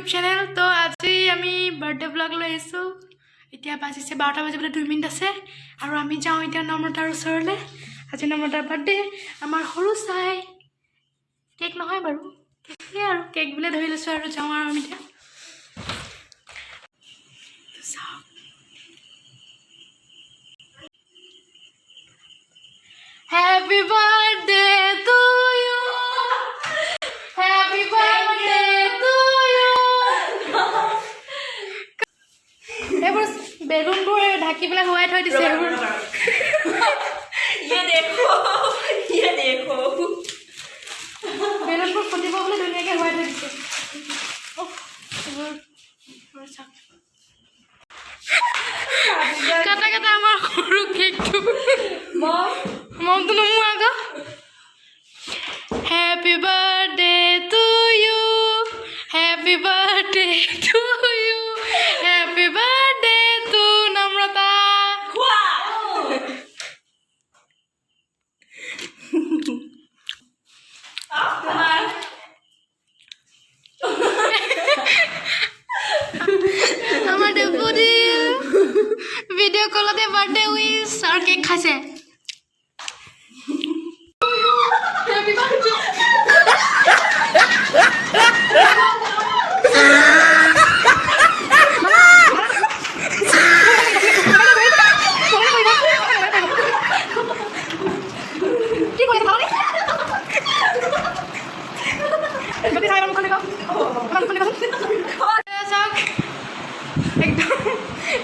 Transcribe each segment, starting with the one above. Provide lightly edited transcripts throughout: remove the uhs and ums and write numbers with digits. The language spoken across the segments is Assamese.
YouTube channel. তো আজি আমি বাৰ্থডে ব্লগ লৈ আহিছোঁ। এতিয়া বাজিছে 12টা বাজিবলৈ 2 মিনিট আছে আৰু আমি যাওঁ এতিয়া নম্ৰতাৰ ওচৰলৈ। আজি নম্ৰতাৰ বাৰ্থডে। আমাৰ সৰু চাই কেক নহয় বাৰু, কেকেই আৰু কেক বুলি ধৰি লৈছোঁ আৰু যাওঁ আৰু আমি এতিয়া। Happy birthday to you. Happy birthday to you. এইবোৰ বেলুনবোৰ ঢাকি পেলাই শুৱাই থৈ দিছে। ये देखो বেলুনবোৰ ফুটিব বুলি ধুনীয়াকৈ শুৱাই থৈ দিছে। কাটা কাটা আমাৰ সৰু কেকটো মমটো নমোৱা আকৌ। Happy birthday to you. Happy birthday to you. Happy birthday to Namrata. আমার দেবুরি ভিডিও কলতে বার্থডে উইশ আর কেক খাইছে। Happy birthday. কি করে খাওয়া একদম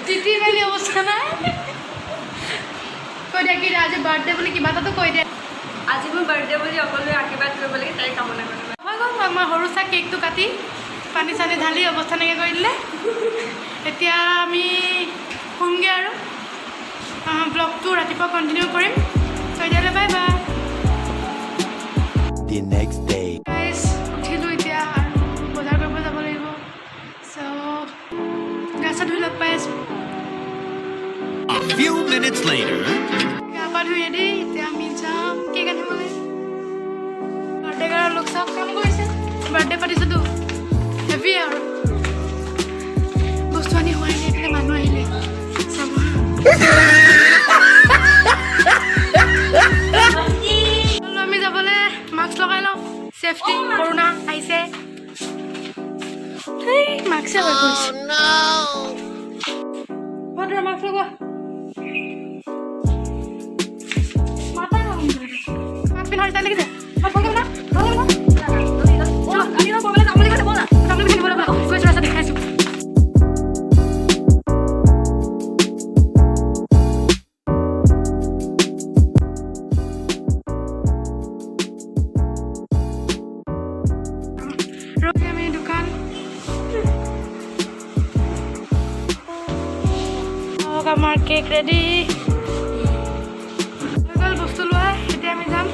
তিতি মেলি অৱস্থা নাই। কৈ দিয়া কি আজি বাৰ্থডে বুলি কিবা এটাতো কৈ দিয়া। আজি মোৰ বাৰ্থডে বুলি সকলোৱে আশীৰ্বাদ কৰিব লাগে, তাই কামনা কৰিব। হৈ গ'ল আমাৰ সৰু চাই কেকটো কাটি পানী চানী ঢালি অৱস্থা নাইকিয়া কৰি দিলে। এতিয়া আমি শুমগৈ আৰু ব্লগটো ৰাতিপুৱা কণ্টিনিউ কৰিম। ত' এতিয়ালৈ bye bye. The next day. Guys উঠিলোঁ এতিয়া আৰু বজাৰ কৰিব যাব লাগিব। চ' গা চা ধুই লগ পাই আছোঁ। A few minutes later. গা পা ধুই দেই এতিয়া আমি যাম কেক আনিবলৈ। বাৰ্থডে গাৰৰ লোক চব কাম কৰিছে। বাৰ্থডে পাতিছোঁতো হেভি আৰু বস্তু আনি হোৱাই নাই। এইফালে মানুহ আহিলে চাব। আমি যাবলৈ মাস্ক লগাই লওঁ, ছেফটি কৰোণা আহিছে। মাস্কে হৈ গৈছে। ভদ্ৰ মাস্ক লগোৱা। মাস্ক পিন্ধাৰ চাই লাগিছে। গৈছোঁ ৰাস্তা দেখাইছোঁ। আমি দোকান আমাৰ কেক ৰেডি হৈ গ'ল। বস্তু লোৱা এতিয়া আমি যাম।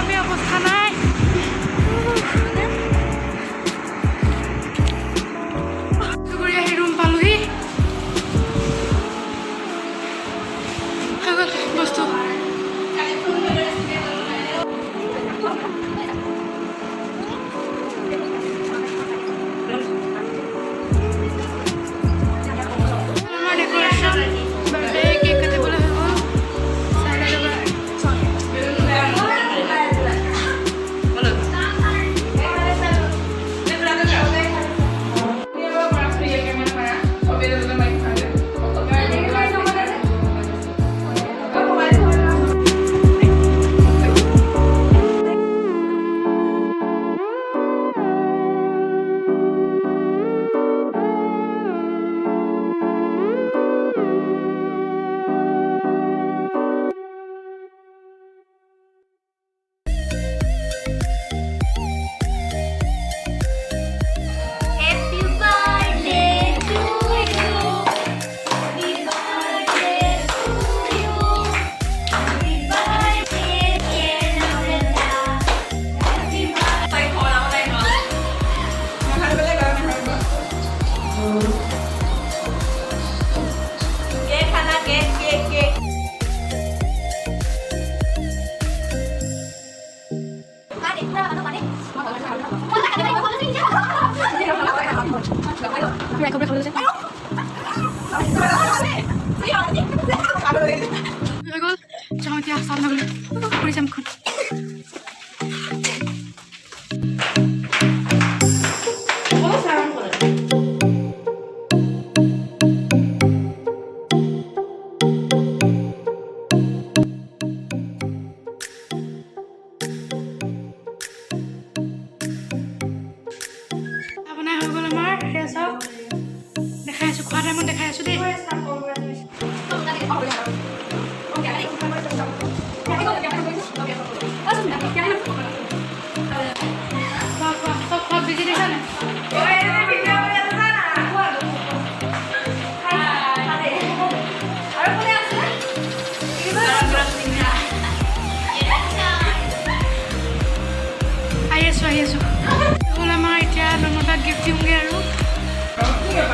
আমি অৱস্থা নাই। কৰি আহি ৰুম পালোহি। হৈ গ'ল বস্তু। হৈ গ'ল যাওঁ এতিয়া চাউল নগ'লে কৰি যাম খন বনাই হৈ গ'ল আমাৰ সেয়া চাওক দেখাই আছোঁ খোৱা টাইমত দেখাই আছোঁ দেই খোৱা বিজি দেখা নাই আহি আছোঁ হ'ল আমাৰ এতিয়া নৰ্মদাক গিফ্ট দিওঁগৈ আৰু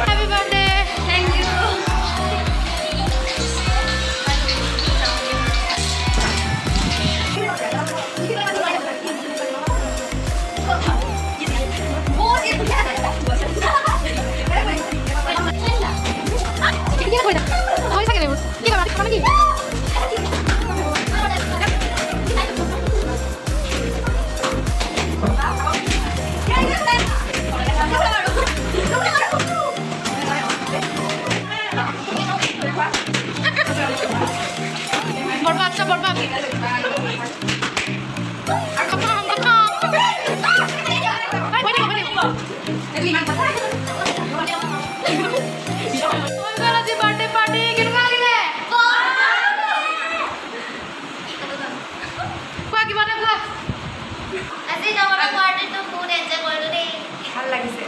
হেপী বাৰ্থডে থেংক ইউ বৰবাদ চব বৰবাদ আজি বাৰ্থডে পাৰ্টি কেনেকুৱা লাগিলে কোৱা কিবা এটা কোৱা ভাল লাগিছে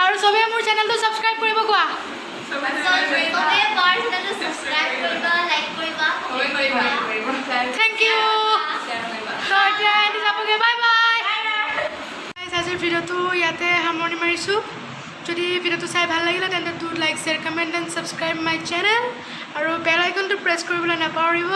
আৰু চবেই মোৰ চেনেলটো ছাবস্ক্ৰাইব কৰিব কোৱা থেংক ইউ এতিয়া এনে যাবগৈ বাই বাই আজিৰ ভিডিঅ'টো ইয়াতে সামৰণি মাৰিছোঁ যদি ভিডিঅ'টো চাই ভাল লাগিলে তেন্তে do like share comment and subscribe my channel আৰু বেল আইকনটো প্ৰেছ কৰিবলৈ নাপাহৰিব